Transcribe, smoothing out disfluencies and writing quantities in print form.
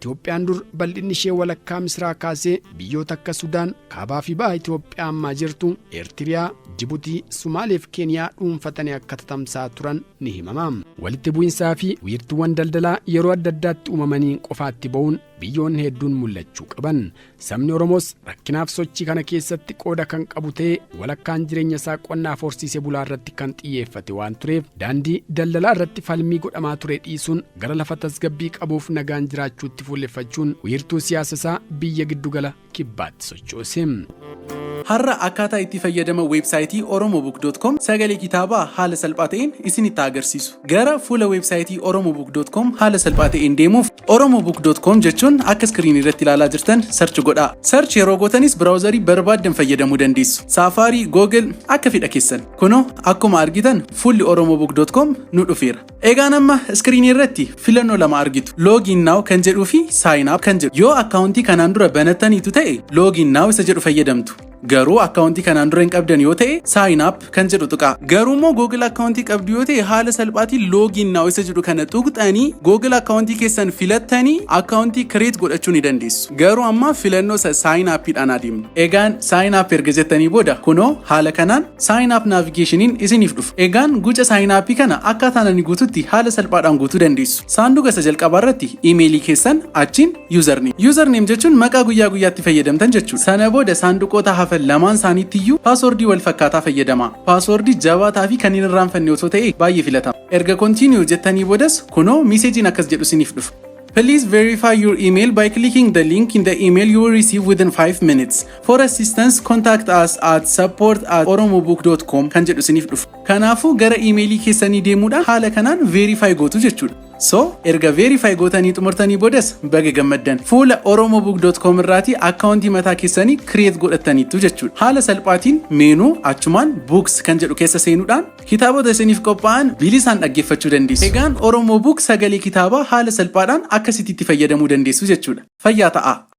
Itoophiyaan dur bal'inni ishee walakkaa misraa kaasee biyyoota akka Sudaan, Kaabaa fi Bahaa Itoophiyaa ammaa jirtu, Eertiriyaa, Jibuutii, Sumaalee fi Keeniyaa dhuunfatanii akka tatamsaa turan ni himama. Walitti bu'insaa fi wiirtuuwwan daldalaa yeroo adda addaatti uumamanii qofaatti ba'uun biyyoonni hedduun mul'achuu qaban. Sabni Oromoos rakkinaaf sochii kana keessatti qooda kan qabu ta'ee walakkaan jireenya isaa qonnaaf horsiisee bulaa irratti kan xiyyeeffate waan tureef daandii daldalaa irratti falmii godhamaa ture dhiisuun gara lafa tasgabbii qabuuf nagaan jiraachuutti fuulleffachuun wiirtuu siyaasa isaa biyya giddugala kibbaatti sochoose. Har'a akkaataa itti fayyadama weebsaayitii oromobook.com sagalee kitaabaa haala salphaa ta'een isinitti agarsiisu. Gara fuula weebsaayitii oromobook.com haala salphaa ta'een deemuuf oromobook.com jechuun akka iskiriinii irratti ilaalaa jirtan sarchi godhaa. Sarchi yeroo gootanis biraawuzarii barbaaddan fayyadamuu dandeessu. Safari, Google akka fedha keessan. Kunoo akkuma argitan fuulli oromobook.com nu dhufeera. Egaan amma iskiriinii irratti filannoo lama argitu. Login now kan jedhuu fi sign up kan jedhu. Yoo akkaawuntii kanaan dura banattaniitu ta'e login now isa jedhu fayyadamtu. Garuu akkaawuntii kanaan dura hin qabdan yoo ta'e sign up kan jedhu tuqaa. Garuu immoo Google akkaawuntii qabdu yoo ta'e haala salphaatiin login now isa jedhu kana tuqxanii Google akkaawuntii keessan filattanii akkaawuntii create godhachuu ni dandeessu. Garuu amma filannoo sign up dhaan adeemna. Egaan sign up erga jettanii booda kunoo haala kanaan sign up navigationiin isiniif dhufu. Egaan guca sign up kana akkaataa inni guututti haala salphaadhaan guutuu dandeessu. Saanduqa isa jalqabaa irratti emailii keessan achiin username. Username jechuun maqaa guyyaa guyyaatti fayyadamtan jechuudha. Sana booda saanduqoota lamaan isaaniittiyuu paaswordii wal fakkaataa fayyadama. Paaswordii jabaataa fi kan hin irraanfanne osoo ta'e baay'ee filatama. Erga continue jettanii boodas kunoo meeseejiin akkas jedhu isiniif dhufu. Please verify your email by clicking the link in the email you will receive within 5 minutes. For assistance, contact us at support@oromobook.com kan jedhu isiniif dhufu. Kanaafuu gara emailii keessanii deemuudhaan haala kanaan verify gootu jechuudha. So, erga verify gootanii xumurtanii boodas baga gammaddan. Fuula oromobook.com irraati akkaawuntii mataa keessanii create godhataniitu jechuudha. Haala salphaatiin meenuu achumaan books kan jedhu keessa seenuudhaan kitaabota isiniif qophaa'an bilisaan dhaggeeffachuu dandeessu. Egaan Oromobook sagalee kitaabaa haala salphaadhaan akkasitti itti fayyadamuu dandeessu jechuudha. Fayyaa ta'aa.